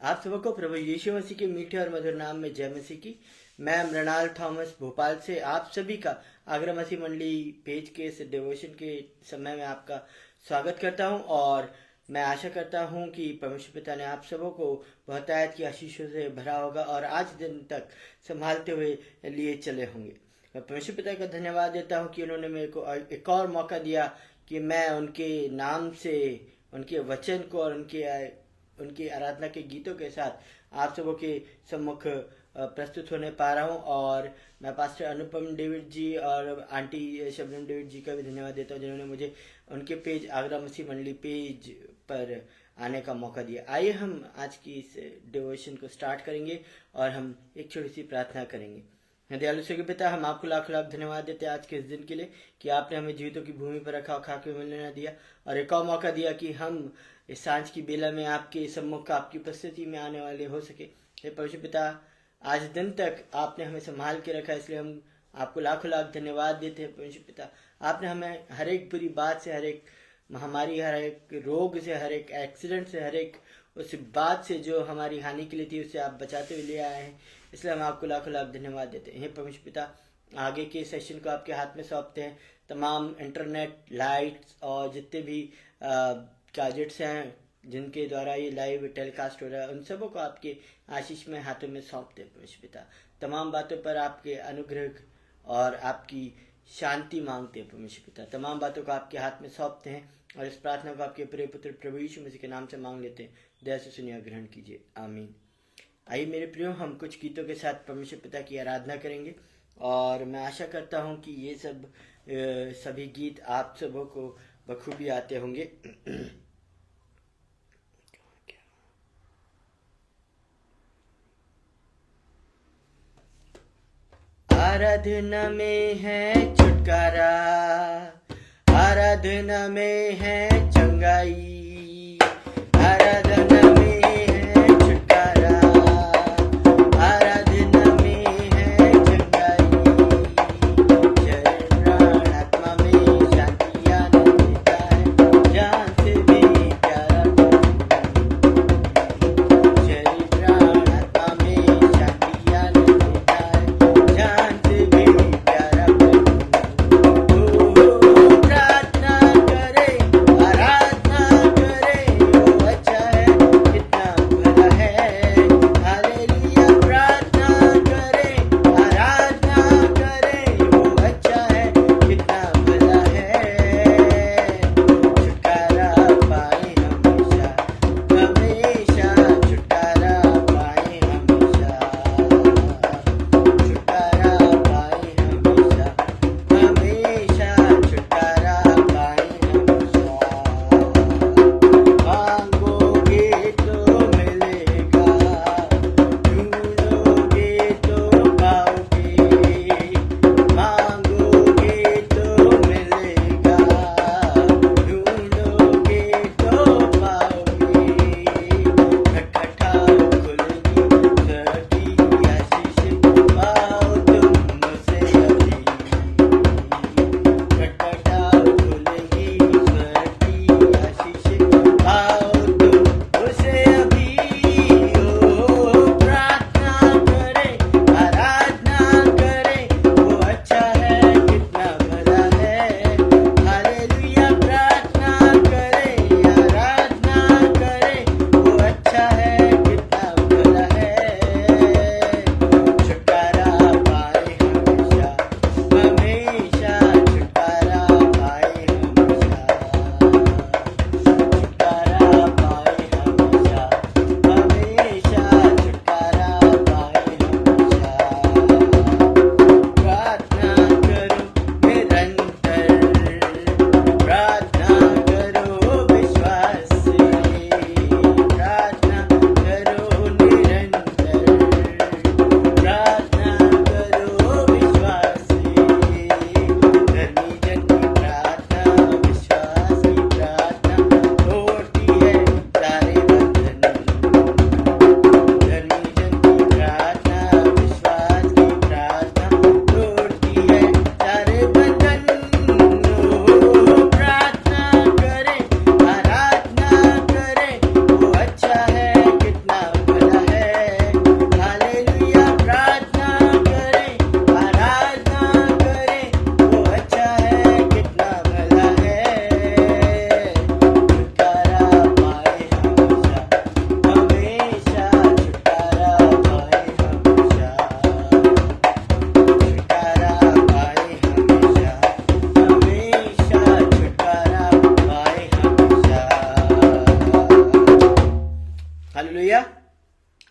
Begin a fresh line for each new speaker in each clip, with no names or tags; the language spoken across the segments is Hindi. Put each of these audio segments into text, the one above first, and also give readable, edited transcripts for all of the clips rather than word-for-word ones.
आप सबको प्रभु यीशु मसीह के मीठे और मधुर नाम में जय मसीह की। मैं मृणाल थॉमस भोपाल से आप सभी का आगरा मसीह मंडली पेज के इस डिवोशन के समय में आपका स्वागत करता हूं और मैं आशा करता हूं कि परमेश्वर पिता ने आप सबों को बहुतायत की आशीषों से भरा होगा और आज दिन तक संभालते हुए लिए चले होंगे। मैं परमेश्वर पिता का धन्यवाद देता हूं कि उन्होंने मेरे को एक और मौका दिया कि मैं उनके नाम से उनके वचन को और उनकी आराधना के गीतों के साथ आप सबों के सम्मुख प्रस्तुत होने पा रहा हूँ। और मैं पास्टर अनुपम डेविड जी और आंटी शबनम डेविड जी का भी धन्यवाद देता हूँ जिन्होंने मुझे उनके पेज आगरा मसीह मंडली पेज पर आने का मौका दिया। आइए हम आज की इस डिवोशन को स्टार्ट करेंगे और हम एक छोटी सी प्रार्थना करेंगे। दयालु स्वर्गीय पिता, हम आपको लाख लाख धन्यवाद देते हैं आज के इस दिन के लिए कि आपने हमें जीवितों की भूमि पर रखा और खा के मिलने न दिया और एक और मौका दिया कि हम इस सांझ की बेला में आपके सम्मुख आपकी उपस्थिति में आने वाले हो सके। हे परमेश्वर पिता, आज दिन तक आपने हमें संभाल के रखा, इसलिए हम आपको लाखों लाख धन्यवाद देते हैं। परमेश्वर पिता, आपने हमें हर एक बुरी बात से, हर एक महामारी, हर एक रोग से, हर एक एक्सीडेंट से, हर एक उस बात से जो हमारी हानि के लिए थी उससे आप बचाते हुए ले आए हैं, इसलिए हम आपको लाखों लाख धन्यवाद देते हैं। हे परमेश्वर पिता, आगे के सेशन को आपके हाथ में सौंपते हैं। तमाम इंटरनेट लाइट्स और जितने भी गैजेट्स हैं जिनके द्वारा ये लाइव टेलीकास्ट हो रहा है, उन सबों को आपके आशीष में हाथों में सौंपते हैं। परमेश्वर पिता, तमाम बातों पर आपके अनुग्रह और आपकी शांति मांगते हैं। परमेश्वर पिता, तमाम बातों को आपके हाथ में सौंपते हैं और इस प्रार्थना को आपके प्रिय पुत्र प्रभु यीशु मसीह के नाम से मांग लेते हैं। दया से सुनिए, ग्रहण कीजिए, आमीन। आइए मेरे प्रियो, हम कुछ गीतों के साथ परमेश्वर पिता की आराधना करेंगे और मैं आशा करता हूँ कि ये सभी गीत आप सबों को बखूबी आते होंगे। आराधना में है छुटकारा, आराधना में है चंगाई, आराधना में है छुटकारा, आराधना में है चंगाई। शरीर प्राण आत्मा में शांति आनंद देता है, जान से भी प्यारा शरीर प्राण आत्मा में शांति आनंद देता है, जान से भी प्यारा प्रार्थना करे, आराधना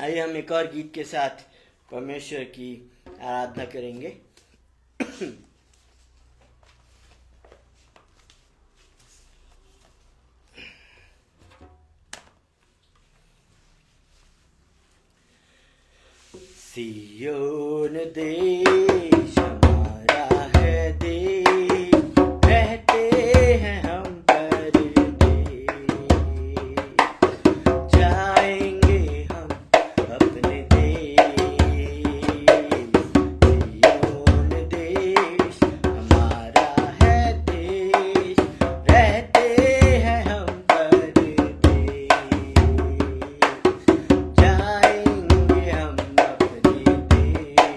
आइए हम एक और गीत के साथ परमेश्वर की आराधना करेंगे। सियोन देश हमारा है देश, रहते हैं हम परदेश, जाएंगे हम अपने देश। सियोन देश हमारा है देश, रहते हैं हम परदेश, जाएंगे हम अपने देश।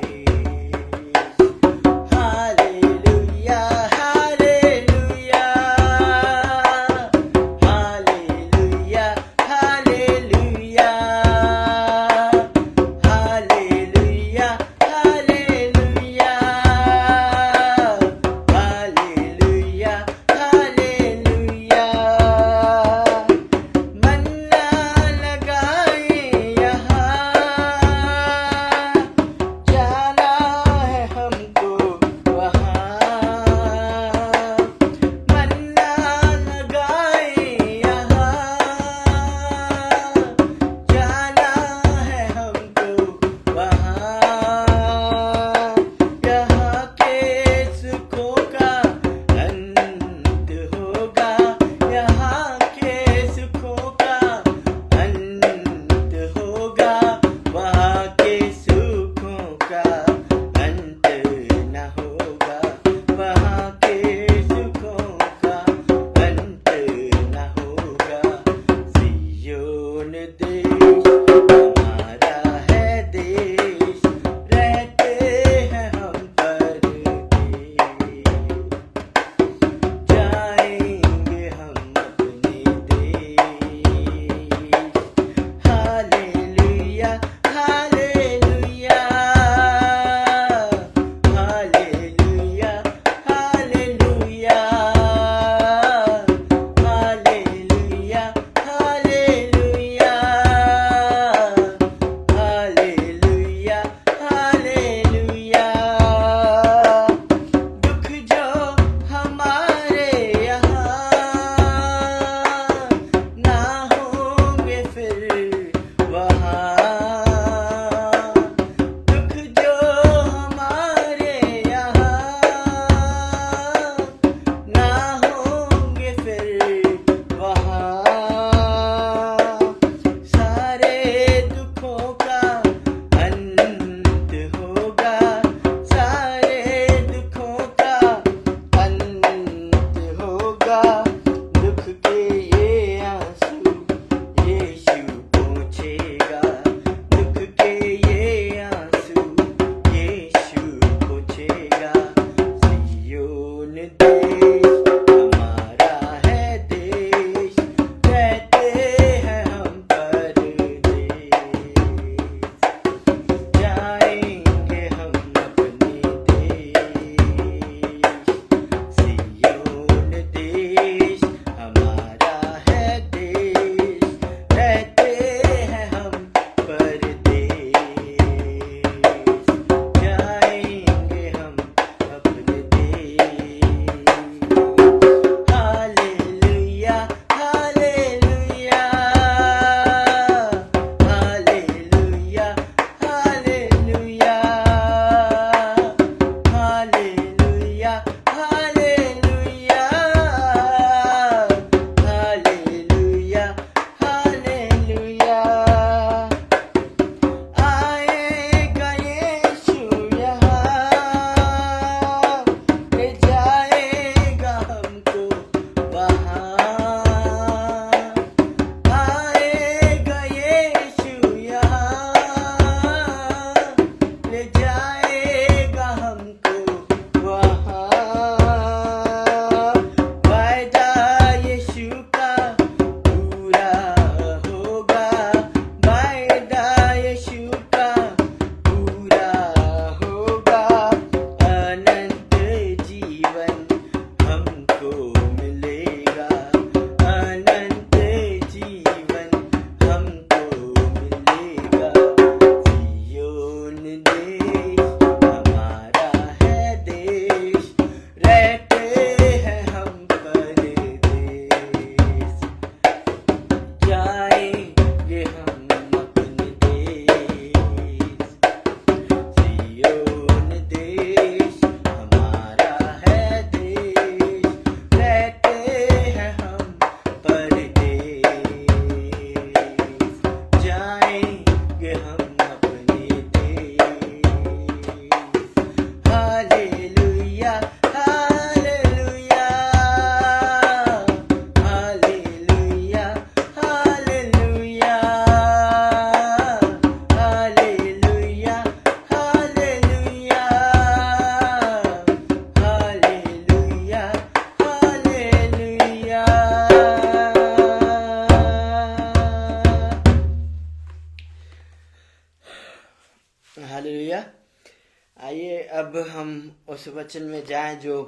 अब हम उस वचन में जाएं जो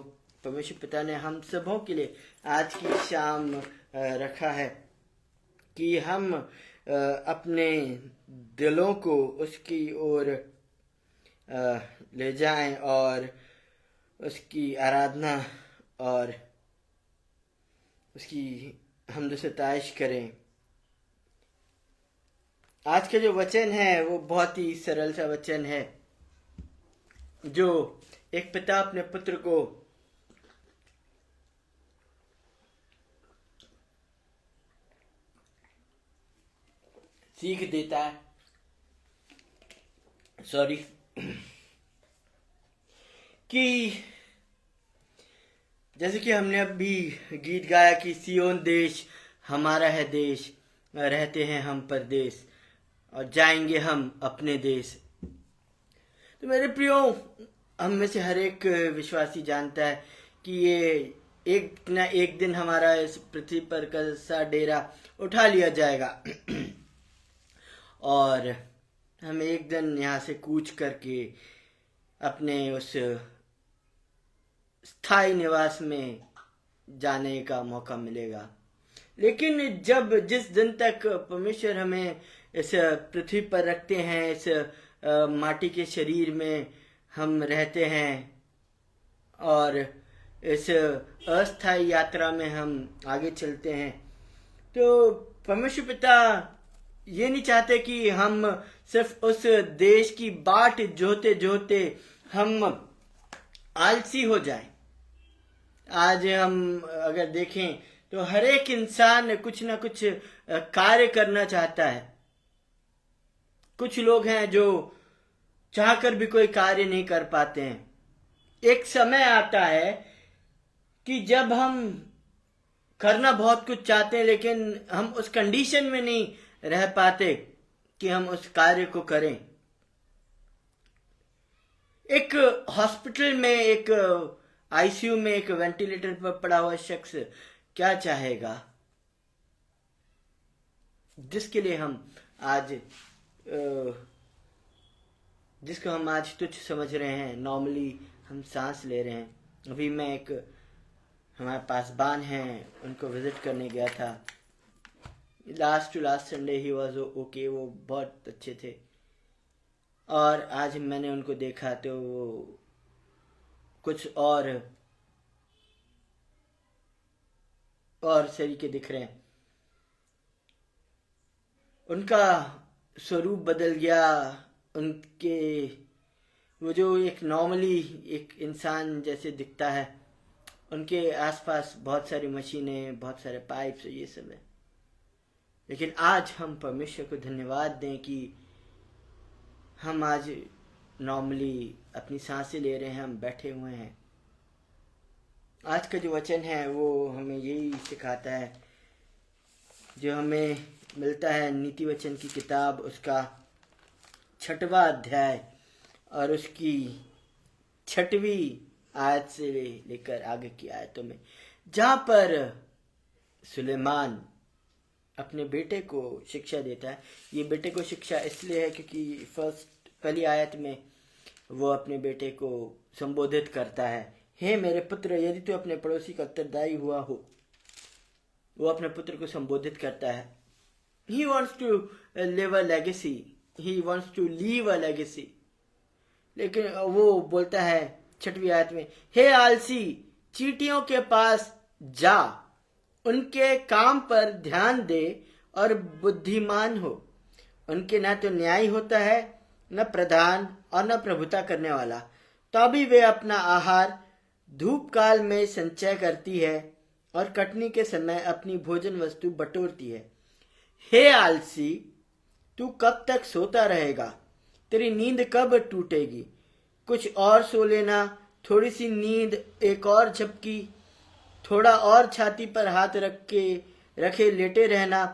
परमेश्वर पिता ने हम सबों के लिए आज की शाम रखा है, कि हम अपने दिलों को उसकी ओर ले जाएं और उसकी आराधना और उसकी हम्द सताइश करें। आज का जो वचन है वो बहुत ही सरल सा वचन है, जो एक पिता अपने पुत्र को सीख देता है। कि जैसे कि हमने अभी गीत गाया कि सियोन देश हमारा है देश, रहते हैं हम परदेश और जाएंगे हम अपने देश। तो मेरे प्रियो, हम में से हर एक विश्वासी जानता है कि ये एक न एक दिन हमारा इस पृथ्वी पर का सा डेरा उठा लिया जाएगा और हम एक दिन यहाँ से कूच करके अपने उस स्थायी निवास में जाने का मौका मिलेगा। लेकिन जिस दिन तक परमेश्वर हमें इस पृथ्वी पर रखते हैं, इस माटी के शरीर में हम रहते हैं और इस अस्थायी यात्रा में हम आगे चलते हैं, तो परमेश्वर पिता ये नहीं चाहते कि हम सिर्फ उस देश की बाट जोते जोते हम आलसी हो जाएं। आज हम अगर देखें तो हर एक इंसान कुछ ना कुछ कार्य करना चाहता है। कुछ लोग हैं जो चाहकर भी कोई कार्य नहीं कर पाते हैं। एक समय आता है कि जब हम करना बहुत कुछ चाहते हैं, लेकिन हम उस कंडीशन में नहीं रह पाते कि हम उस कार्य को करें। एक हॉस्पिटल में, एक आईसीयू में एक वेंटिलेटर पर पड़ा हुआ शख्स क्या चाहेगा, जिसके लिए हम आज जिसको हम आज तुच्छ समझ रहे हैं। नॉर्मली हम सांस ले रहे हैं। अभी मैं एक हमारे पासबान हैं, उनको विजिट करने गया था। लास्ट टू लास्ट संडे ही वॉज ओके, वो बहुत अच्छे थे। और आज मैंने उनको देखा तो वो कुछ और तरीके दिख रहे हैं। उनका स्वरूप बदल गया। उनके वो जो एक नॉर्मली एक इंसान जैसे दिखता है, उनके आसपास बहुत सारी मशीनें, बहुत सारे पाइप्स, ये सब है। लेकिन आज हम परमेश्वर को धन्यवाद दें कि हम आज नॉर्मली अपनी सांसें ले रहे हैं, हम बैठे हुए हैं। आज का जो वचन है वो हमें यही सिखाता है, जो हमें मिलता है नीति वचन की किताब, उसका 6वां अध्याय और उसकी 6वीं आयत से लेकर आगे की आयतों में, जहां पर सुलेमान अपने बेटे को शिक्षा देता है। ये बेटे को शिक्षा इसलिए है क्योंकि पहली आयत में वो अपने बेटे को संबोधित करता है, हे मेरे पुत्र, यदि तू अपने पड़ोसी का उत्तरदायी हुआ हो। वो अपने पुत्र को संबोधित करता है। He wants to live a legacy. He wants to leave a legacy. लेकिन वो बोलता है 6वीं आयत में, हे आलसी, चींटियों के पास जा, उनके काम पर ध्यान दे और बुद्धिमान हो। उनके न तो न्याय होता है, न प्रधान और न प्रभुता करने वाला, तभी वे अपना आहार धूप काल में संचय करती है और कटनी के समय अपनी भोजन वस्तु बटोरती है। हे आलसी, तू कब तक सोता रहेगा? तेरी नींद कब टूटेगी? कुछ और सो लेना, थोड़ी सी नींद, एक और झपकी, थोड़ा और छाती पर हाथ रखे लेटे रहना,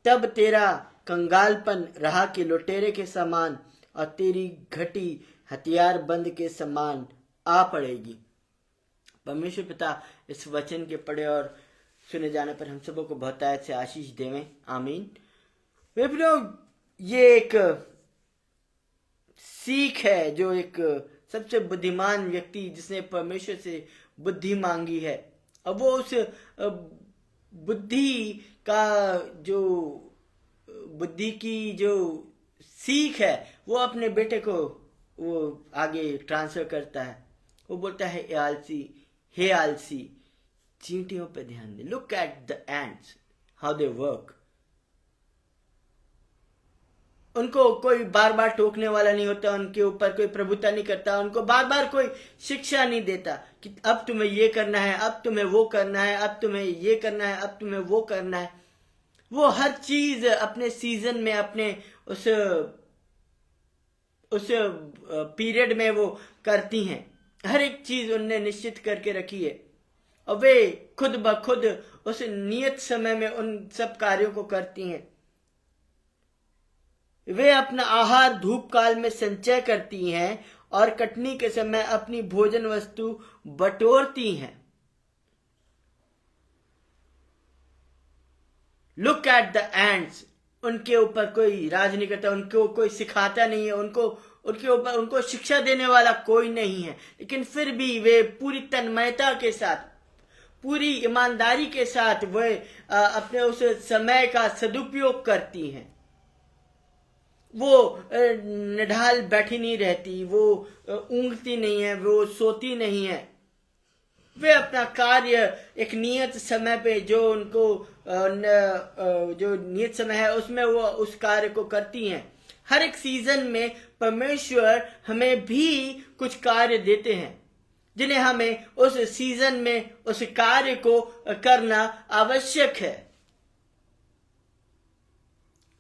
तब तेरा कंगालपन राह के लुटेरे के समान और तेरी घटी हथियार बंद के समान आ पड़ेगी। परमेश्वर पिता इस वचन के पढ़े और सुने जाने पर हम सबों को बहुतायत से आशीष देवें। आमीन। वे ये एक सीख है जो एक सबसे बुद्धिमान व्यक्ति जिसने परमेश्वर से बुद्धि मांगी है, अब वो उस बुद्धि का जो बुद्धि की जो सीख है वो अपने बेटे को वो आगे ट्रांसफर करता है। वो बोलता है हे आलसी, चींटियों पे ध्यान दे। Look at the ants how they work. उनको कोई बार बार टोकने वाला नहीं होता, उनके ऊपर कोई प्रभुता नहीं करता, उनको बार बार कोई शिक्षा नहीं देता कि अब तुम्हें ये करना है, अब तुम्हें वो करना है, अब तुम्हें ये करना है, अब तुम्हें वो करना है। वो हर चीज अपने सीजन में, अपने उस पीरियड में वो करती हैं। हर एक चीज उनने निश्चित करके रखी है और वे खुद ब खुद उस नियत समय में उन सब कार्यों को करती हैं। वे अपना आहार धूप काल में संचय करती हैं और कटनी के समय अपनी भोजन वस्तु बटोरती हैं। Look at the ends. उनके ऊपर कोई राज नहीं करता, उनको कोई सिखाता नहीं है, उनको शिक्षा देने वाला कोई नहीं है, लेकिन फिर भी वे पूरी तन्मयता के साथ, पूरी ईमानदारी के साथ वे अपने उस समय का सदुपयोग करती हैं। वो निढाल बैठी नहीं रहती, वो ऊँघती नहीं है, वो सोती नहीं है। वे अपना कार्य एक नियत समय पे जो उनको जो नियत समय है उसमें वो उस कार्य को करती हैं। हर एक सीजन में परमेश्वर हमें भी कुछ कार्य देते हैं जिन्हें हमें उस सीजन में उस कार्य को करना आवश्यक है।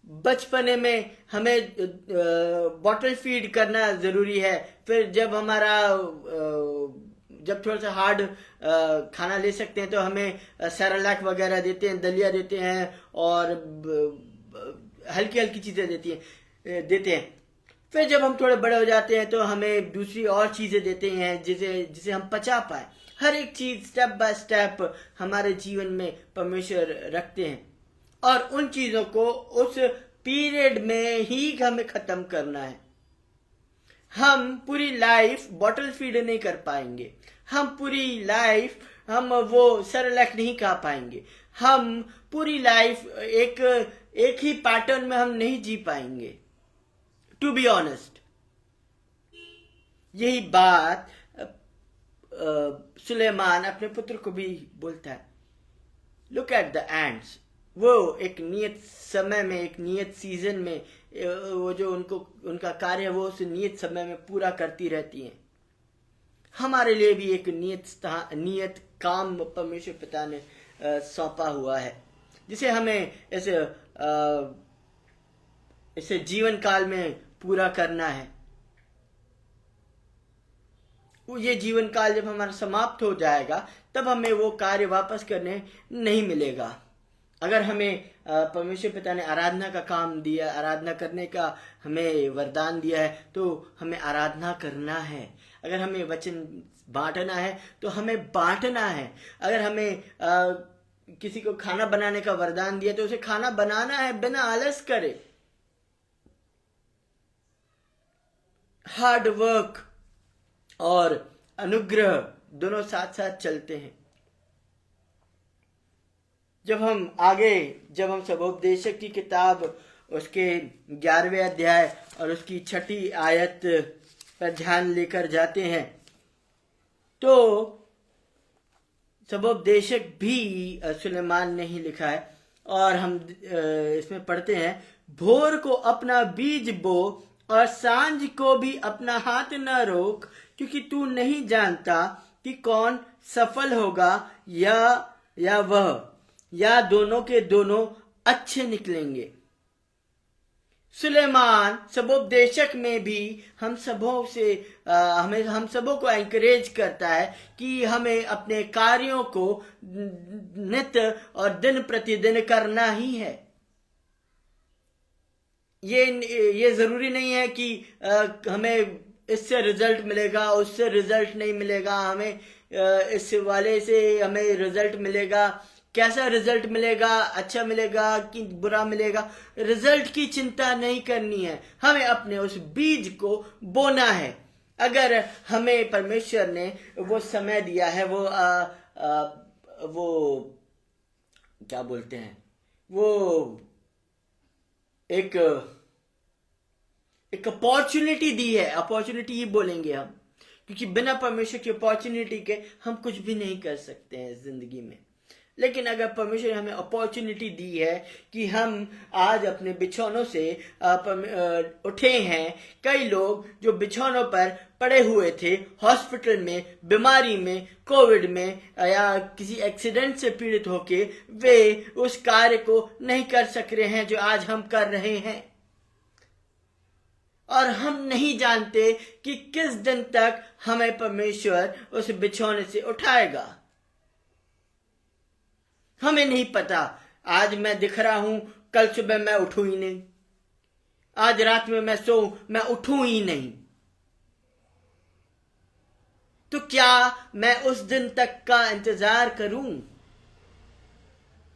बचपने में हमें बॉटल फीड करना जरूरी है। फिर जब थोड़ा सा हार्ड खाना ले सकते हैं तो हमें सेरेलैक वगैरह देते हैं, दलिया देते हैं और हल्की हल्की चीजें देते हैं। फिर जब हम थोड़े बड़े हो जाते हैं तो हमें दूसरी और चीजें देते हैं जिसे हम पचा पाए। हर एक चीज स्टेप बाय स्टेप हमारे जीवन में परमेश्वर रखते हैं और उन चीजों को उस पीरियड में ही हमें खत्म करना है। हम पूरी लाइफ बॉटल फीड नहीं कर पाएंगे, हम पूरी लाइफ हम वो सेरेलैक नहीं खा पाएंगे, हम पूरी लाइफ एक ही पैटर्न में हम नहीं जी पाएंगे। टू बी ऑनेस्ट, यही बात सुलेमान अपने पुत्र को भी बोलता है। Look at the ends. वो एक नियत समय में, एक नियत सीजन में वो जो उनका कार्य है वो उस नियत समय में पूरा करती रहती हैं। हमारे लिए भी एक नियत काम परमेश्वर पिता ने सौंपा हुआ है जिसे हमें इसे जीवन काल में पूरा करना है। ये जीवन काल जब हमारा समाप्त हो जाएगा तब हमें वो कार्य वापस करने नहीं मिलेगा। अगर हमें परमेश्वर पिता ने आराधना का काम दिया, आराधना करने का हमें वरदान दिया है तो हमें आराधना करना है। अगर हमें वचन बांटना है तो हमें बांटना है। अगर हमें किसी को खाना बनाने का वरदान दिया तो उसे खाना बनाना है बिना आलस करे। हार्ड वर्क और अनुग्रह दोनों साथ साथ चलते हैं। जब हम सबोपदेशक की किताब उसके 11वें अध्याय और उसकी 6ठी आयत पर ध्यान लेकर जाते हैं तो सबोपदेशक भी सुलेमान ने ही लिखा है और हम इसमें पढ़ते हैं, भोर को अपना बीज बो और सांझ को भी अपना हाथ न रोक, क्योंकि तू नहीं जानता कि कौन सफल होगा या वह, या दोनों के दोनों अच्छे निकलेंगे। सुलेमान सबोपदेशक में भी हम सबों को एनकरेज करता है कि हमें अपने कार्यों को नित्य और दिन प्रतिदिन करना ही है। ये जरूरी नहीं है कि हमें इससे रिजल्ट मिलेगा, उससे रिजल्ट नहीं मिलेगा, हमें इस वाले से हमें रिजल्ट मिलेगा। कैसा रिजल्ट मिलेगा, अच्छा मिलेगा कि बुरा मिलेगा, रिजल्ट की चिंता नहीं करनी है। हमें अपने उस बीज को बोना है अगर हमें परमेश्वर ने वो समय दिया है, वो क्या बोलते हैं, वो एक अपॉर्चुनिटी दी है, अपॉर्चुनिटी ही बोलेंगे हम, क्योंकि बिना परमेश्वर की अपॉर्चुनिटी के हम कुछ भी नहीं कर सकते हैं जिंदगी में। लेकिन अगर परमेश्वर ने हमें अपॉर्चुनिटी दी है कि हम आज अपने बिछौनों से उठे हैं। कई लोग जो बिछौनों पर पड़े हुए थे, हॉस्पिटल में, बीमारी में, कोविड में या किसी एक्सीडेंट से पीड़ित होके, वे उस कार्य को नहीं कर सक रहे हैं जो आज हम कर रहे हैं। और हम नहीं जानते कि किस दिन तक हमें परमेश्वर उस बिछौने से उठाएगा। हमें नहीं पता। आज मैं दिख रहा हूं, कल सुबह मैं उठूं ही नहीं। आज रात में मैं सोऊं, मैं उठूं ही नहीं। तो क्या मैं उस दिन तक का इंतजार करूं?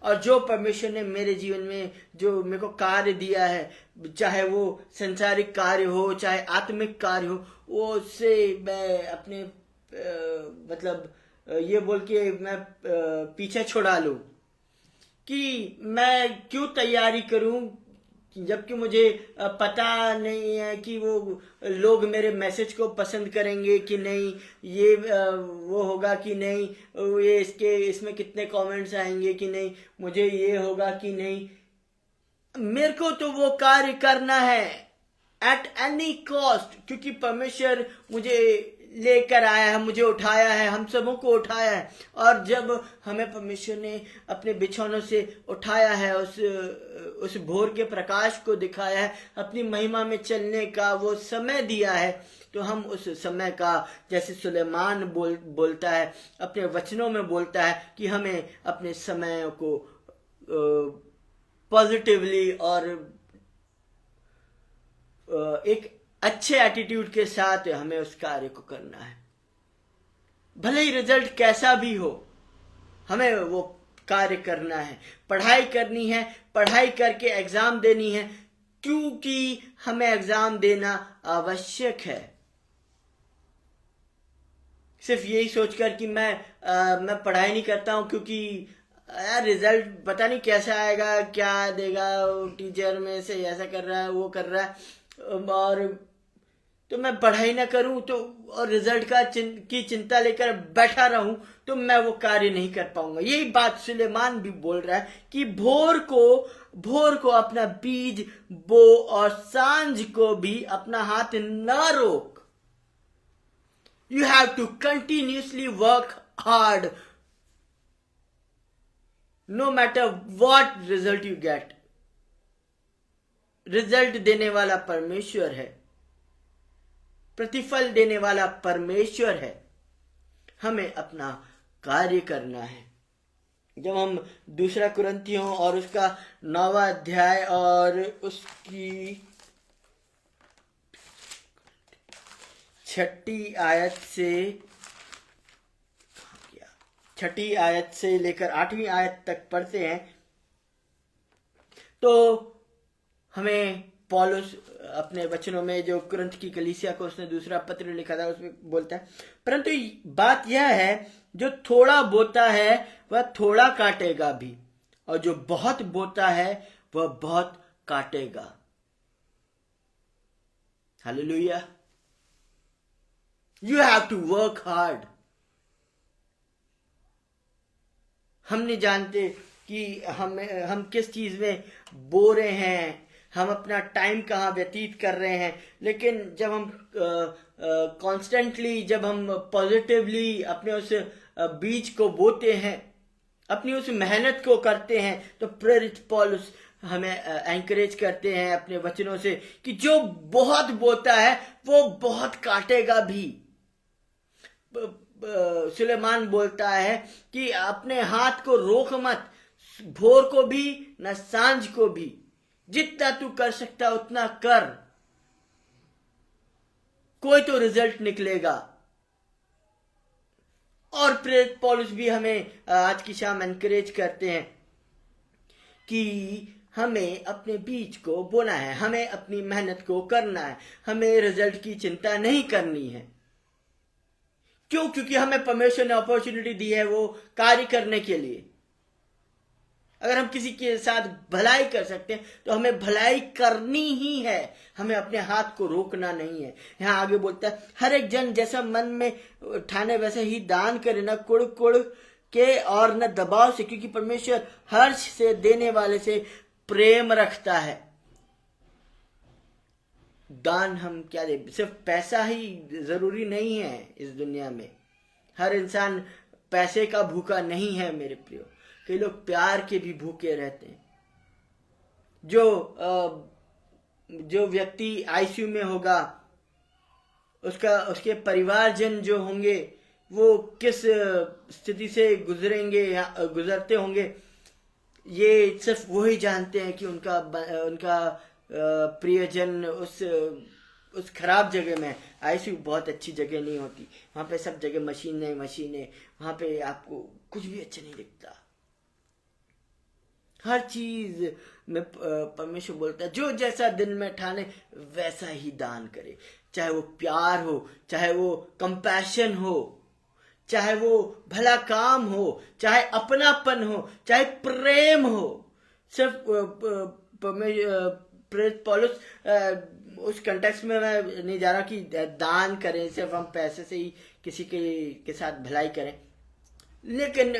और जो परमेश्वर ने मेरे जीवन में जो मेरे को कार्य दिया है, चाहे वो संसारिक कार्य हो, चाहे आत्मिक कार्य हो, वो उससे मैं अपने मतलब ये बोल के मैं पीछे छुड़ा लूं कि मैं क्यों तैयारी करूं, जबकि मुझे पता नहीं है कि वो लोग मेरे मैसेज को पसंद करेंगे कि नहीं, ये वो होगा कि नहीं, ये इसमें कितने कमेंट्स आएंगे कि नहीं, मुझे ये होगा कि नहीं। मेरे को तो वो कार्य करना है एट एनी कॉस्ट, क्योंकि परमेश्वर मुझे लेकर आया है, मुझे उठाया है, हम सबों को उठाया है। और जब हमें परमेश्वर ने अपने बिछौनों से उठाया है, उस भोर के प्रकाश को दिखाया है, अपनी महिमा में चलने का वो समय दिया है, तो हम उस समय का, जैसे सुलेमान बोलता है, अपने वचनों में बोलता है कि हमें अपने समय को पॉजिटिवली और एक अच्छे एटीट्यूड के साथ हमें उस कार्य को करना है। भले ही रिजल्ट कैसा भी हो, हमें वो कार्य करना है। पढ़ाई करनी है, पढ़ाई करके एग्जाम देनी है, क्योंकि हमें एग्जाम देना आवश्यक है। सिर्फ यही सोचकर कि मैं पढ़ाई नहीं करता हूं क्योंकि यार रिजल्ट पता नहीं कैसा आएगा, क्या देगा टीचर में से, ऐसा कर रहा है, वो कर रहा है, और तो मैं पढ़ाई ना करूं तो और रिजल्ट की चिंता लेकर बैठा रहूं, तो मैं वो कार्य नहीं कर पाऊंगा। यही बात सुलेमान भी बोल रहा है कि भोर को अपना बीज बो और सांझ को भी अपना हाथ ना रोक। You have to continuously work hard, no matter what result you get. Result देने वाला परमेश्वर है, प्रतिफल देने वाला परमेश्वर है। हमें अपना कार्य करना है। जब हम दूसरा कुरिन्थियों और उसका 9वां अध्याय और उसकी 6ठी आयत से लेकर 8वीं आयत तक पढ़ते हैं, तो हमें पौलुस अपने वचनों में, जो कुरिन्थ की कलीसिया को उसने दूसरा पत्र लिखा था, उसमें बोलता है, परंतु बात यह है, जो थोड़ा बोता है वह थोड़ा काटेगा भी, और जो बहुत बोता है वह बहुत काटेगा। Hallelujah. You have to work hard. हम नहीं जानते कि हम किस चीज में बो रहे हैं, हम अपना टाइम कहाँ व्यतीत कर रहे हैं, लेकिन जब हम कॉन्स्टेंटली, जब हम पॉजिटिवली अपने उस बीज को बोते हैं, अपनी उस मेहनत को करते हैं, तो प्रेरित पौलुस हमें एंकरेज करते हैं अपने वचनों से कि जो बहुत बोता है वो बहुत काटेगा भी। सुलेमान बोलता है कि अपने हाथ को रोक मत, भोर को भी न सांझ को भी, जितना तू कर सकता उतना कर, कोई तो रिजल्ट निकलेगा। और प्रेरित पौलुस भी हमें आज की शाम एनकरेज करते हैं कि हमें अपने बीज को बोना है, हमें अपनी मेहनत को करना है, हमें रिजल्ट की चिंता नहीं करनी है। क्यों? क्योंकि हमें परमेश्वर ने अपॉर्चुनिटी दी है वो कार्य करने के लिए। अगर हम किसी के साथ भलाई कर सकते हैं तो हमें भलाई करनी ही है, हमें अपने हाथ को रोकना नहीं है। यहाँ आगे बोलता है, हर एक जन जैसा मन में ठाने वैसे ही दान करे, न कुड़ कुड़ के और न दबाव से, क्योंकि परमेश्वर हर्ष से देने वाले से प्रेम रखता है। दान हम क्या दे, सिर्फ पैसा ही जरूरी नहीं है इस दुनिया में। हर इंसान पैसे का भूखा नहीं है मेरे प्रियो, कई लोग प्यार के भी भूखे रहते हैं। जो व्यक्ति आईसीयू में होगा, उसके परिवारजन जो होंगे वो किस स्थिति से गुजरते होंगे, ये सिर्फ वो ही जानते हैं कि उनका प्रियजन उस खराब जगह में। आईसीयू बहुत अच्छी जगह नहीं होती, वहां पे सब जगह मशीनें, वहां पे आपको कुछ भी अच्छा नहीं दिखता। हर चीज में परमेश्वर बोलता है जो जैसा दिन में ठाने वैसा ही दान करे, चाहे वो प्यार हो, चाहे वो कंपैशन हो, चाहे वो भला काम हो, चाहे अपनापन हो, चाहे प्रेम हो। सिर्फ प्रेरित पौलुस उस कंटेक्स्ट में मैं नहीं जा रहा कि दान करें, सिर्फ हम पैसे से ही किसी के साथ भलाई करें, लेकिन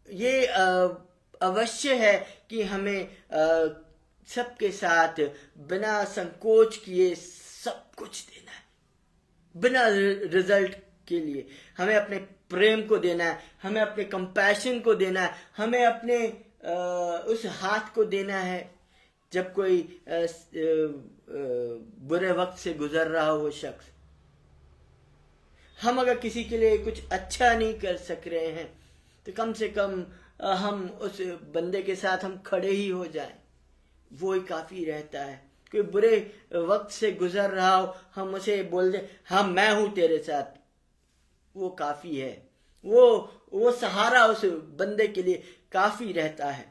ये अवश्य है कि हमें सबके साथ बिना संकोच किए सब कुछ देना है, बिना रिजल्ट के लिए। हमें अपने प्रेम को देना है, हमें अपने कंपैशन को देना है, हमें अपने उस हाथ को देना है जब कोई बुरे वक्त से गुजर रहा हो वो शख्स। हम अगर किसी के लिए कुछ अच्छा नहीं कर सक रहे हैं तो कम से कम हम उस बंदे के साथ हम खड़े ही हो जाएं, वो ही काफी रहता है। कोई बुरे वक्त से गुजर रहा हो, हम उसे बोल दे हाँ मैं हूं तेरे साथ, वो काफी है। वो सहारा उस बंदे के लिए काफी रहता है।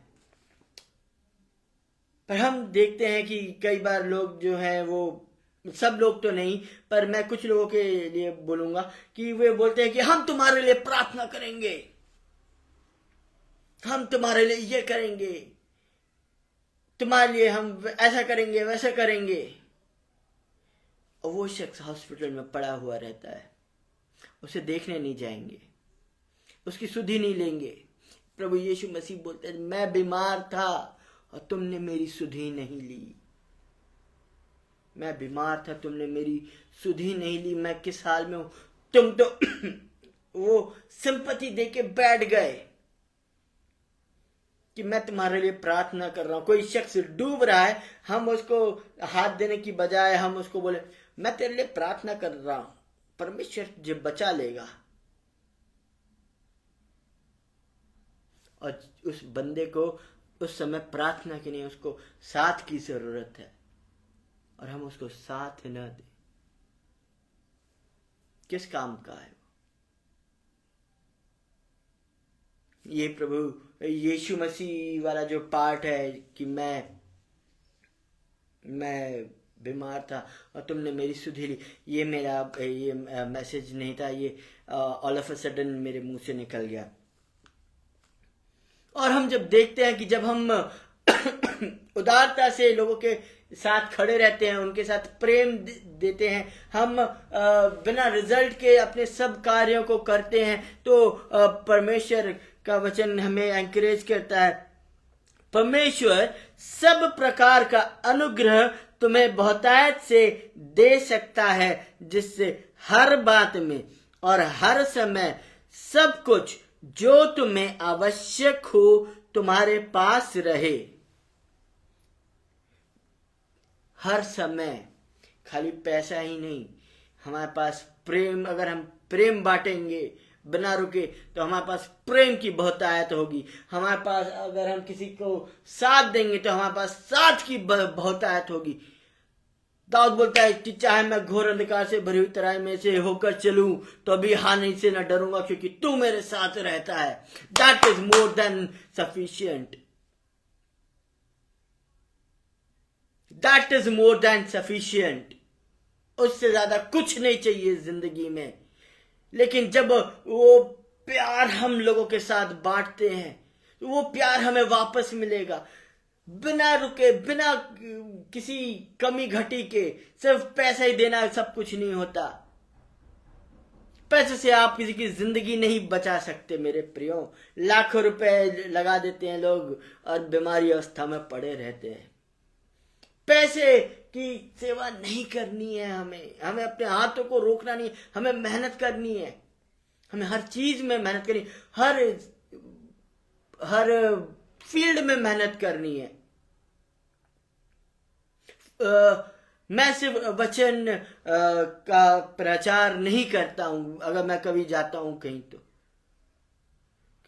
पर हम देखते हैं कि कई बार लोग जो हैं, वो सब लोग तो नहीं पर मैं कुछ लोगों के लिए बोलूंगा कि वे बोलते हैं कि हम तुम्हारे लिए प्रार्थना करेंगे, हम तुम्हारे लिए ये करेंगे, तुम्हारे लिए हम ऐसा करेंगे वैसा करेंगे। और वो शख्स हॉस्पिटल में पड़ा हुआ रहता है, उसे देखने नहीं जाएंगे, उसकी सुधि नहीं लेंगे। प्रभु यीशु मसीह बोलते हैं मैं बीमार था और तुमने मेरी सुधि नहीं ली, मैं बीमार था तुमने मेरी सुधि नहीं ली, मैं किस हाल में हूं, तुम तो वो सिंपैथी देके बैठ गए कि मैं तुम्हारे लिए प्रार्थना कर रहा हूं। कोई शख्स डूब रहा है, हम उसको हाथ देने की बजाय हम उसको बोले मैं तेरे लिए प्रार्थना कर रहा हूं, परमेश्वर तुझे बचा लेगा। और उस बंदे को उस समय प्रार्थना की नहीं, उसको साथ की जरूरत है और हम उसको साथ न दें, किस काम का है? ये प्रभु यीशु मसीह वाला जो पार्ट है कि मैं बीमार था और तुमने मेरी सुधि ली, ये मेरा मैसेज नहीं था, ये ऑल ऑफ अ सडन मेरे मुंह से निकल गया। और हम जब देखते हैं कि जब हम उदारता से लोगों के साथ खड़े रहते हैं, उनके साथ प्रेम देते हैं, हम बिना रिजल्ट के अपने सब कार्यों को करते हैं, तो परमेश्वर का वचन हमें एनकरेज करता है। परमेश्वर सब प्रकार का अनुग्रह तुम्हें बहुतायत से दे सकता है, जिससे हर बात में और हर समय सब कुछ जो तुम्हें आवश्यक हो तुम्हारे पास रहे। हर समय खाली पैसा ही नहीं, हमारे पास प्रेम, अगर हम प्रेम बांटेंगे बिना रुके तो हमारे पास प्रेम की बहुतायत होगी। हमारे पास अगर हम किसी को साथ देंगे तो हमारे पास साथ की बहुतायत होगी। दाऊद बोलता है कि चाहे मैं घोर अंधकार से भरी हुई तराई में से होकर चलूं तो भी हानि से न डरूंगा, क्योंकि तू मेरे साथ रहता है। That is more than sufficient. That is more than sufficient. उससे ज्यादा कुछ नहीं चाहिए जिंदगी में। लेकिन जब वो प्यार हम लोगों के साथ बांटते हैं तो वो प्यार हमें वापस मिलेगा, बिना रुके, बिना किसी कमी घटी के। सिर्फ पैसा ही देना सब कुछ नहीं होता। पैसे से आप किसी की जिंदगी नहीं बचा सकते मेरे प्रियो। लाखों रुपए लगा देते हैं लोग और बीमारी अवस्था में पड़े रहते हैं। पैसे की सेवा नहीं करनी है हमें अपने हाथों को रोकना नहीं है, हमें मेहनत करनी है, हमें हर चीज में मेहनत करनी, हर फील्ड में मेहनत करनी है। मैं सिर्फ वचन का प्रचार नहीं करता हूं। अगर मैं कभी जाता हूं कहीं, तो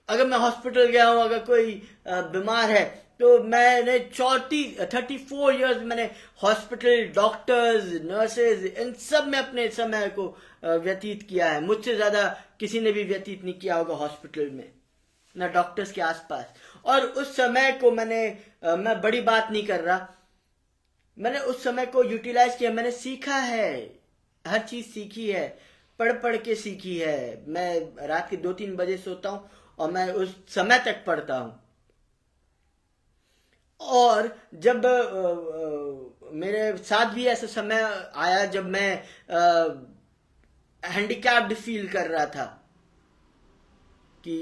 अगर मैं हॉस्पिटल गया हूं, अगर कोई बीमार है, तो मैंने 34 इयर्स मैंने हॉस्पिटल, डॉक्टर्स, नर्सेज, इन सब में अपने समय को व्यतीत किया है। मुझसे ज्यादा किसी ने भी व्यतीत नहीं किया होगा हॉस्पिटल में, ना डॉक्टर्स के आसपास। और उस समय को मैं बड़ी बात नहीं कर रहा, मैंने उस समय को यूटिलाइज किया। मैंने सीखा है, हर चीज सीखी है, पढ़ पढ़ के सीखी है। मैं रात के 2-3 बजे सोता हूं और मैं उस समय तक पढ़ता हूं। और जब मेरे साथ भी ऐसा समय आया जब मैं हैंडीकैप्ड फील कर रहा था कि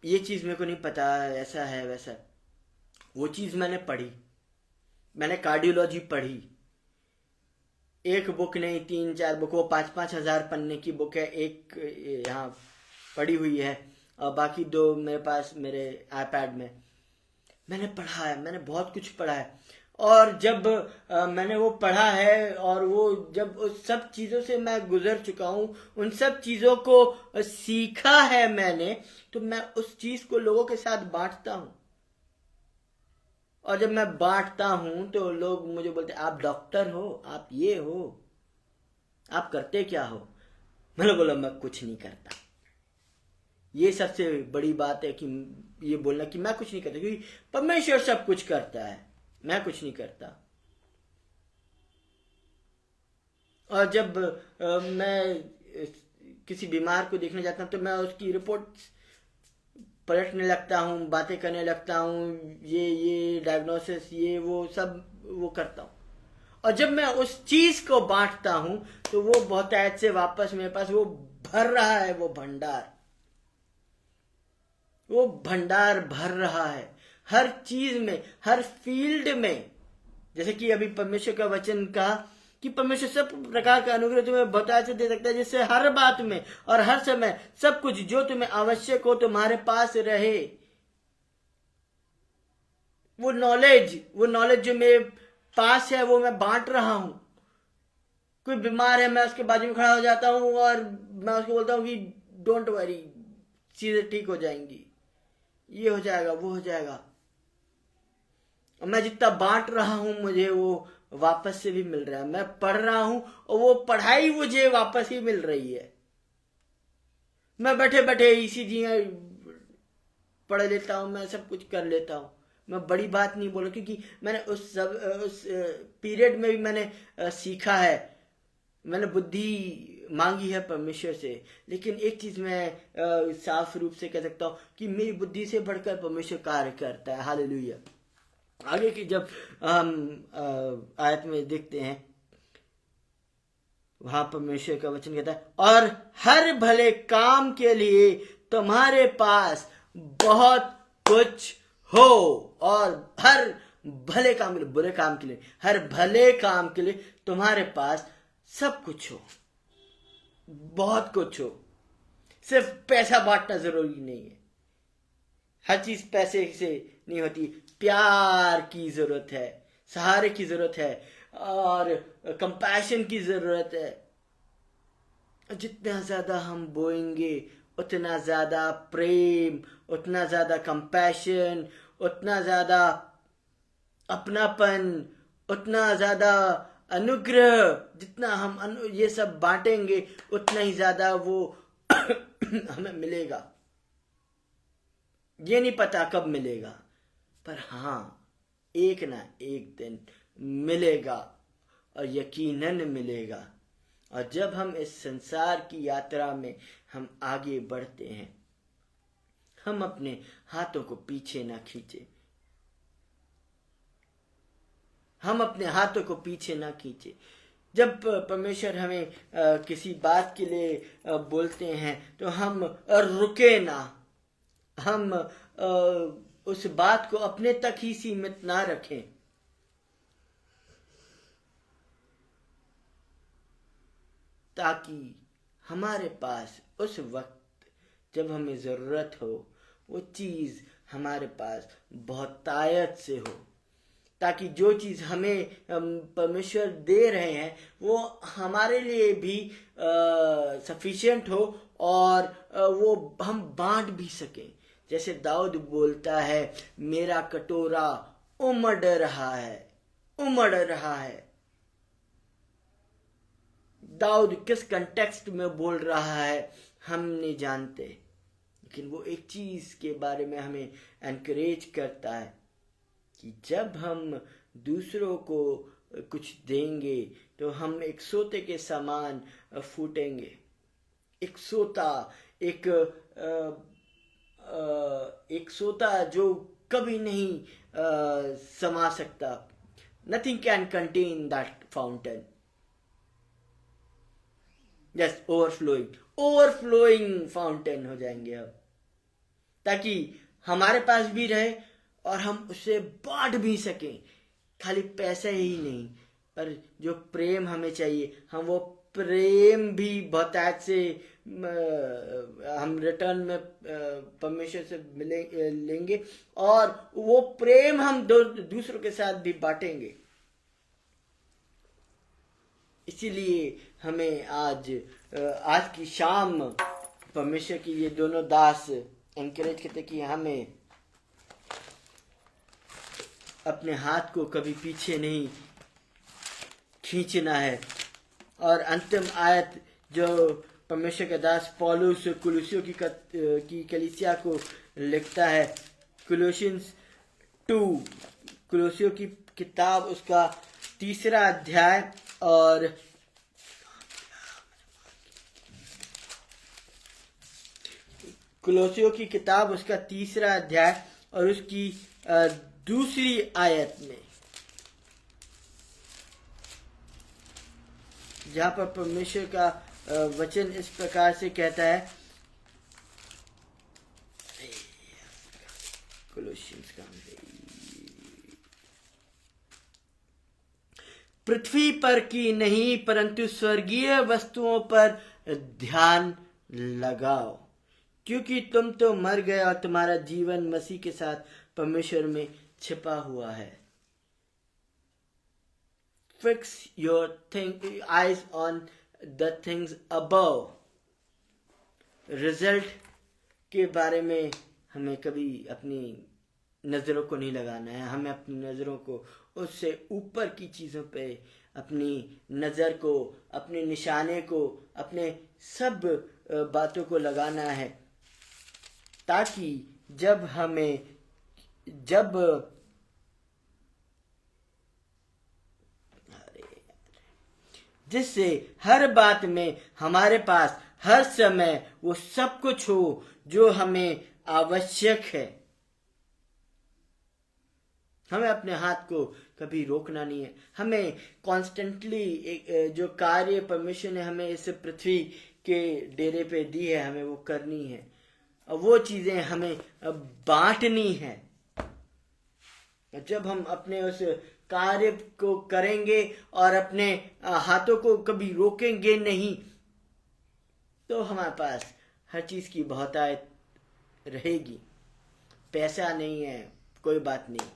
ये चीज मेरे को नहीं पता, ऐसा है वैसा। वो चीज मैंने पढ़ी, मैंने कार्डियोलॉजी पढ़ी। एक बुक नहीं, 3-4 बुक, वो 5-5 हजार पन्ने की बुक है। एक यहाँ पढ़ी हुई है और बाकी 2 मेरे पास मेरे आईपैड में। मैंने पढ़ा है, मैंने बहुत कुछ पढ़ा है। और जब मैंने वो पढ़ा है और वो जब उस सब चीज़ों से मैं गुजर चुका हूँ, उन सब चीज़ों को सीखा है मैंने, तो मैं उस चीज़ को लोगों के साथ बांटता हूँ। और जब मैं बांटता हूं तो लोग मुझे बोलते आप डॉक्टर हो, आप ये हो, आप करते क्या हो? मैंने बोला मैं कुछ नहीं करता। ये सबसे बड़ी बात है कि ये बोलना कि मैं कुछ नहीं करता, क्योंकि परमेश्वर सब कुछ करता है, मैं कुछ नहीं करता। और जब मैं किसी बीमार को देखने जाता हूं तो मैं उसकी रिपोर्ट पलटने लगता हूँ, बातें करने लगता हूँ, ये डायग्नोसिस, ये वो सब वो करता हूँ। और जब मैं उस चीज को बांटता हूँ तो वो बहुतायत से वापस मेरे पास वो भर रहा है, वो भंडार भर रहा है हर चीज में, हर फील्ड में। जैसे कि अभी परमेश्वर का वचन कहा कि परमेश्वर सब प्रकार का अनुग्रह तुम्हें बहुतायत से दे सकता है, जिससे हर बात में और हर समय सब कुछ जो तुम्हें आवश्यक हो तुम्हारे पास रहे। वो नॉलेज जो मेरे पास है वो मैं बांट रहा हूं। कोई बीमार है, मैं उसके बाजू में खड़ा हो जाता हूं और मैं उसको बोलता हूं कि डोंट वरी, चीजें ठीक हो जाएंगी, ये हो जाएगा, वो हो जाएगा। और मैं जितना बांट रहा हूं मुझे वो वापस से भी मिल रहा है। मैं पढ़ रहा हूं और वो पढ़ाई मुझे वापस ही मिल रही है। मैं बैठे बैठे ईसीजी पढ़ लेता हूं, मैं सब कुछ कर लेता हूं। मैं बड़ी बात नहीं बोल रहा, क्योंकि मैंने उस पीरियड में भी मैंने सीखा है, मैंने बुद्धि मांगी है परमेश्वर से। लेकिन एक चीज मैं साफ रूप से कह सकता हूं कि मेरी बुद्धि से बढ़कर परमेश्वर कार्य करता है। हालेलुया। आगे की जब हम आयत में देखते हैं, वहां परमेश्वर का वचन कहता है, और हर भले काम के लिए तुम्हारे पास बहुत कुछ हो। और हर भले काम के लिए, बुरे काम के लिए, हर भले काम के लिए तुम्हारे पास सब कुछ हो, बहुत कुछ हो। सिर्फ पैसा बांटना जरूरी नहीं है, हर चीज पैसे से नहीं होती। प्यार की जरूरत है, सहारे की जरूरत है और कंपैशन की जरूरत है। जितना ज्यादा हम बोएंगे उतना ज्यादा प्रेम, उतना ज्यादा कंपैशन, उतना ज्यादा अपनापन, उतना ज्यादा अनुग्रह, जितना हम ये सब बांटेंगे उतना ही ज्यादा वो हमें मिलेगा। ये नहीं पता कब मिलेगा, पर हाँ एक ना एक दिन मिलेगा और यकीनन मिलेगा। और जब हम इस संसार की यात्रा में हम आगे बढ़ते हैं, हम अपने हाथों को पीछे ना खींचे, हम अपने हाथों को पीछे ना खींचे। जब परमेश्वर हमें किसी बात के लिए बोलते हैं तो हम रुके ना, हम उस बात को अपने तक ही सीमित ना रखें, ताकि हमारे पास उस वक्त जब हमें ज़रूरत हो वो चीज़ हमारे पास बहुतायत से हो, ताकि जो चीज़ हमें परमेश्वर दे रहे हैं वो हमारे लिए भी सफिशिएंट हो और वो हम बांट भी सकें। जैसे दाऊद बोलता है, मेरा कटोरा उमड़ रहा है, उमड़ रहा है। दाऊद किस कंटेक्स्ट में बोल रहा है हम नहीं जानते, लेकिन वो एक चीज के बारे में हमें एनकरेज करता है कि जब हम दूसरों को कुछ देंगे तो हम एक सोते के समान फूटेंगे। एक सोता, एक सोता जो कभी नहीं समा सकता। Nothing can contain that fountain. Yes, overflowing fountain हो जाएंगे अब, ताकि हमारे पास भी रहे और हम उसे बांट भी सकें। खाली पैसा ही नहीं, पर जो प्रेम हमें चाहिए, हम वो प्रेम भी बहुतायत से हम रिटर्न में परमेश्वर से लेंगे और वो प्रेम हम दूसरों के साथ भी बांटेंगे। इसीलिए हमें आज की शाम परमेश्वर की ये दोनों दास एनकरेज करते कि हमें अपने हाथ को कभी पीछे नहीं खींचना है। और अंतिम आयत जो परमेश्वर का दास पौलुस कुलुसियों की कलीसिया को लिखता है, कुलोसियंस 2, कुलुसियों की किताब उसका 3 अध्याय और कुलोसियों की किताब उसका 3 अध्याय और उसकी 2 आयत में, जहां पर परमेश्वर का वचन इस प्रकार से कहता है, कोलोसियंस का, पृथ्वी पर की नहीं परंतु स्वर्गीय वस्तुओं पर ध्यान लगाओ, क्योंकि तुम तो मर गए और तुम्हारा जीवन मसीह के साथ परमेश्वर में छिपा हुआ है। Fix your eyes on the things above। Result के बारे में हमें कभी अपनी नज़रों को नहीं लगाना है। हमें अपनी नज़रों को उससे ऊपर की चीज़ों पे, अपनी नज़र को, अपने निशाने को, अपने सब बातों को लगाना है, ताकि जिससे हर बात में हमारे पास हर समय वो सब कुछ हो जो हमें आवश्यक है। हमें अपने हाथ को कभी रोकना नहीं है। हमें कॉन्स्टेंटली जो कार्य परमेश्वर ने हमें इस पृथ्वी के डेरे पे दी है, हमें वो करनी है और वो चीजें हमें बांटनी है। जब हम अपने उस कार्य को करेंगे और अपने हाथों को कभी रोकेंगे नहीं, तो हमारे पास हर चीज की बहुतायत रहेगी। पैसा नहीं है कोई बात नहीं,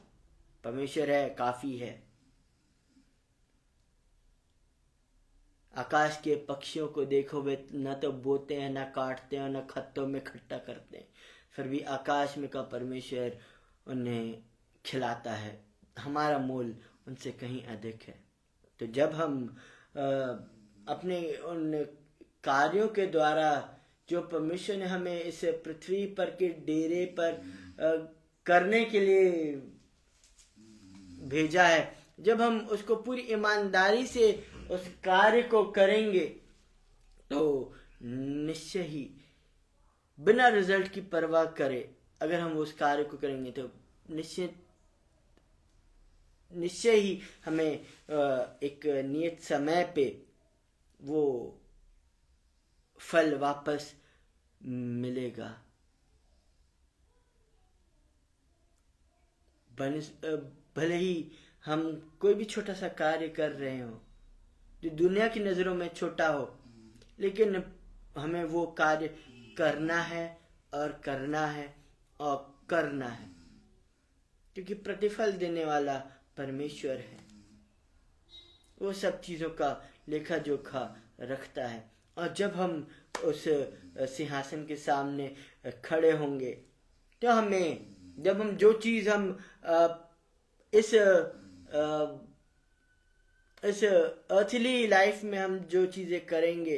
परमेश्वर है, काफी है। आकाश के पक्षियों को देखो, वे न तो बोते हैं, न काटते हैं, न खत्तों में इकट्ठा करते हैं, फिर भी आकाश में का परमेश्वर उन्हें खिलाता है। हमारा मूल उनसे कहीं अधिक है। तो जब हम अपने उन कार्यों के द्वारा जो परमेश्वर ने हमें इस पृथ्वी पर के डेरे पर करने के लिए भेजा है, जब हम उसको पूरी ईमानदारी से उस कार्य को करेंगे तो निश्चय ही बिना रिजल्ट की परवाह करे अगर हम उस कार्य को करेंगे तो निश्चय ही हमें एक नियत समय पे वो फल वापस मिलेगा। भले ही हम कोई भी छोटा सा कार्य कर रहे हो जो दुनिया की नजरों में छोटा हो, लेकिन हमें वो कार्य करना है और करना है और करना है, क्योंकि प्रतिफल देने वाला परमेश्वर है। वो सब चीजों का लेखा जोखा रखता है। और जब हम उस सिंहासन के सामने खड़े होंगे तो हमें, जब हम जो चीज हम इस अर्थली लाइफ में हम जो चीजें करेंगे,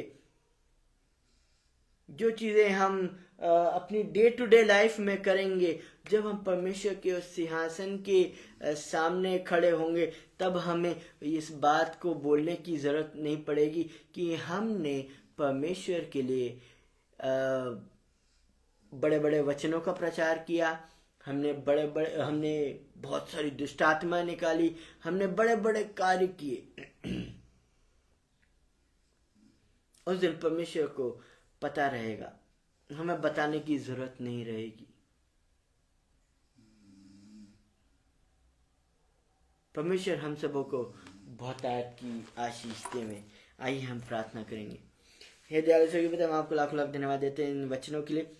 जो चीजें हम अपनी डे टू डे लाइफ में करेंगे, जब हम परमेश्वर के उस सिंहासन के सामने खड़े होंगे तब हमें इस बात को बोलने की जरूरत नहीं पड़ेगी कि हमने परमेश्वर के लिए बड़े बड़े वचनों का प्रचार किया, हमने बहुत सारी दुष्ट आत्मा निकाली, हमने बड़े बड़े कार्य किए। उस दिन परमेश्वर को पता रहेगा, हमें बताने की जरूरत नहीं रहेगी। परमेश्वर हम सबों को बहुतायत की आशीष देवे। आइए हम प्रार्थना करेंगे। हे दयालु स्वर्गीय पिता, हम आपको लाख लाख धन्यवाद देते हैं इन वचनों के लिए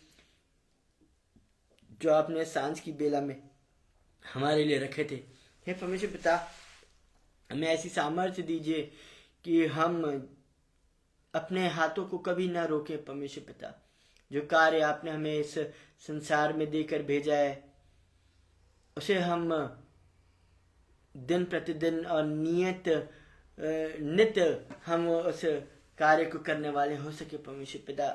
जो आपने सांझ की बेला में हमारे लिए रखे थे। हे परमेश्वर पिता, हमें ऐसी सामर्थ्य दीजिए कि हम अपने हाथों को कभी ना रोके। परमेश्वर पिता, जो कार्य आपने हमें इस संसार में देकर भेजा है उसे हम दिन प्रतिदिन और नित्य हम उस कार्य को करने वाले हो सके। परमेश्वर पिता,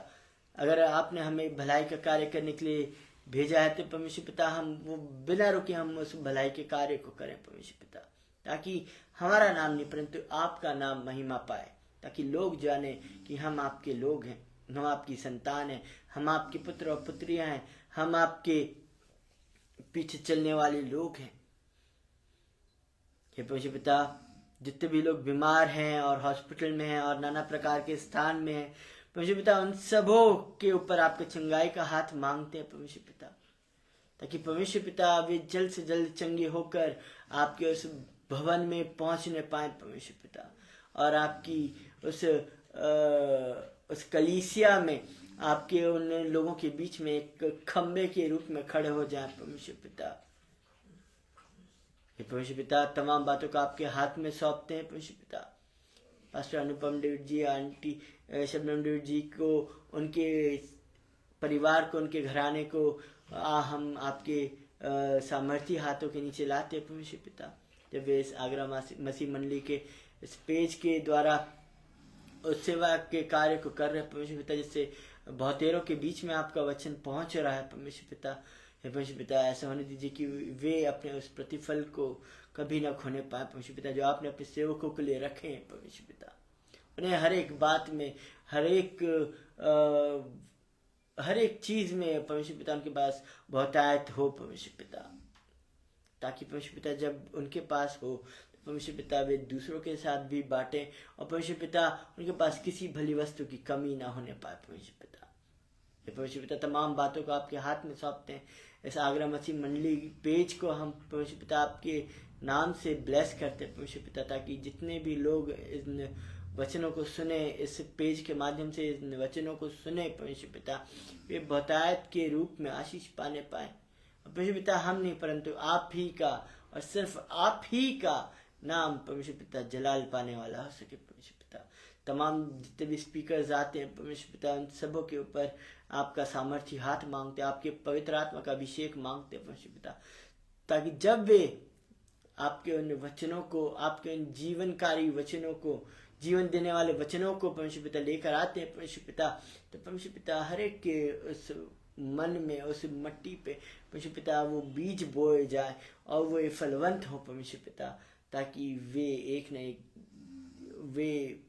अगर आपने हमें भलाई का कार्य करने के लिए भेजा है तो परमेश्वर पिता हम वो बिना रुके हम उस भलाई के कार्य को करें परमेश्वर पिता, ताकि हमारा नाम नहीं परंतु आपका नाम महिमा पाए, ताकि लोग जाने कि हम आपके लोग हैं, हम आपकी संतान हैं, हम आपके पुत्र और पुत्रियां हैं, हम आपके पीछे चलने वाले लोग हैं। हे परमेश्वर पिता, जितने भी लोग बीमार हैं और हॉस्पिटल में हैं और नाना प्रकार के स्थान में हैं परमेश्वर पिता, उन सबों के ऊपर आपके चंगाई का हाथ मांगते हैं परमेश्वर पिता, ताकि परमेश्वर पिता वे जल्द से जल्द चंगे होकर आपके उस भवन में पहुंचने पाए परमेश्वर पिता, और आपकी उस कलीसिया में आपके उन लोगों के बीच में एक खंबे के रूप में खड़े हो जाए परमेश्वर पिता। परमेश्वर पिता, तमाम बातों को आपके हाथ में सौंपते हैं परमेश्वर पिता। पास्टर अनुपम डेविड जी, आंटी शबनम डेविड जी को, उनके परिवार को, उनके घराने को हम आपके सामर्थी हाथों के नीचे लाते हैं परमेश्वर पिता। जब वे इस आगरा मसीह मंडली के इस पेज के द्वारा उस सेवा के कार्य को कर रहे हैं परमेश्वर पिता, जिससे बहुतेरों के बीच में आपका वचन पहुंच रहा है परमेश्वर पिता। परमेश्वर पिता, ऐसा होने दीजिए कि वे अपने उस प्रतिफल को कभी ना खोने पाए परमेश्वर पिता, जो आपने अपने सेवकों के लिए रखे हैं परमेश्वर पिता। उन्हें हर एक बात में, हर एक चीज में परमेश्वर पिता उनके पास बहुतायत हो परमेश्वर पिता, ताकि परमेश्वर पिता जब उनके पास हो तो परमेश्वर पिता वे दूसरों के साथ भी बांटें, और परमेश्वर पिता उनके पास किसी भली वस्तु की कमी ना होने पाए परमेश्वर पिता। परमेश्वर पिता, तमाम बातों को आपके हाथ में सौंपते हैं। इस आगरा मसीह मंडली पेज को हम परमेश्वर पिता आपके नाम से ब्लेस करते हैं परमेश्वर पिता, ताकि जितने भी लोग इन वचनों को सुने, इस पेज के माध्यम से इन वचनों को सुने परमेश्वर पिता, वे बहुतायत के रूप में आशीष पाने पाए। परमेश्वर पिता, हम नहीं परंतु आप ही का और सिर्फ आप ही का नाम परमेश्वर पिता जलाल पाने वाला हो सके परमेश्वर पिता। तमाम जितने भी स्पीकर्स आते हैं परमेश्वर पिता, उन सबों के ऊपर आपका सामर्थ्य हाथ मांगते हैं, आपके पवित्र आत्मा का अभिषेक मांगते हैं परमेश्वर पिता, ताकि जब वे आपके उन वचनों को, आपके उन जीवनकारी वचनों को, जीवन देने वाले वचनों को परमेश्वर पिता लेकर आते हैं परमेश्वर पिता, तो परमेश्वर पिता हर एक के उस मन में, उस मट्टी पे परमेश्वर पिता वो बीज बोए जाए और वो फलवंत हो परमेश्वर पिता, ताकि वे एक न एक वे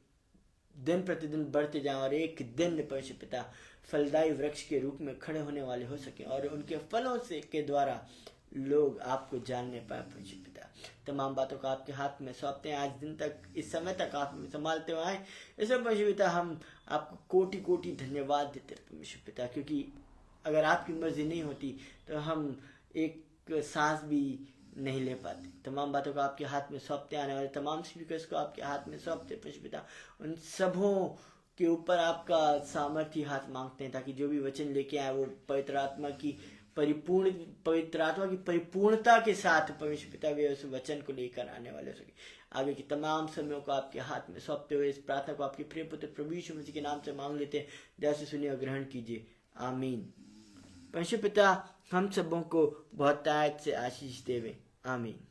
दिन प्रतिदिन बढ़ते जाएं और एक दिन परमेश्वर पिता फलदायी वृक्ष के रूप में खड़े होने वाले हो सके और उनके फलों से के द्वारा लोग आपको जानने पाए परमेश्वर पिता। तमाम बातों को आपके हाथ में सौंपते हैं। आज दिन तक, इस समय तक आप संभालते हुए आए, इसमें परमेश्वर पिता हम आपको कोटि कोटि धन्यवाद देते हैं परमेश्वर पिता, क्योंकि अगर आपकी मर्जी नहीं होती तो हम एक सांस भी नहीं ले पाते। तमाम बातों को आपके हाथ में सौंपते, आने वाले तमाम स्पीकर्स को आपके हाथ में सौंपते परमेश्वर पिता। उन सबों के ऊपर आपका सामर्थ्य हाथ मांगते हैं, ताकि जो भी वचन लेके आए वो पवित्र आत्मा की परिपूर्णता के साथ परमेश्वर पिता वे उस वचन को लेकर आने वाले हो सके। आगे की तमाम समयों को आपके हाथ में सौंपते हुए इस प्रार्थना को आपके प्रिय पुत्र प्रभु यीशु मसीह के नाम से मांग लेते हैं। दया से सुनिए और ग्रहण कीजिए, आमीन। परमेश्वर पिता हम सबों को बहुत तायत से आशीष देवे, आमीन।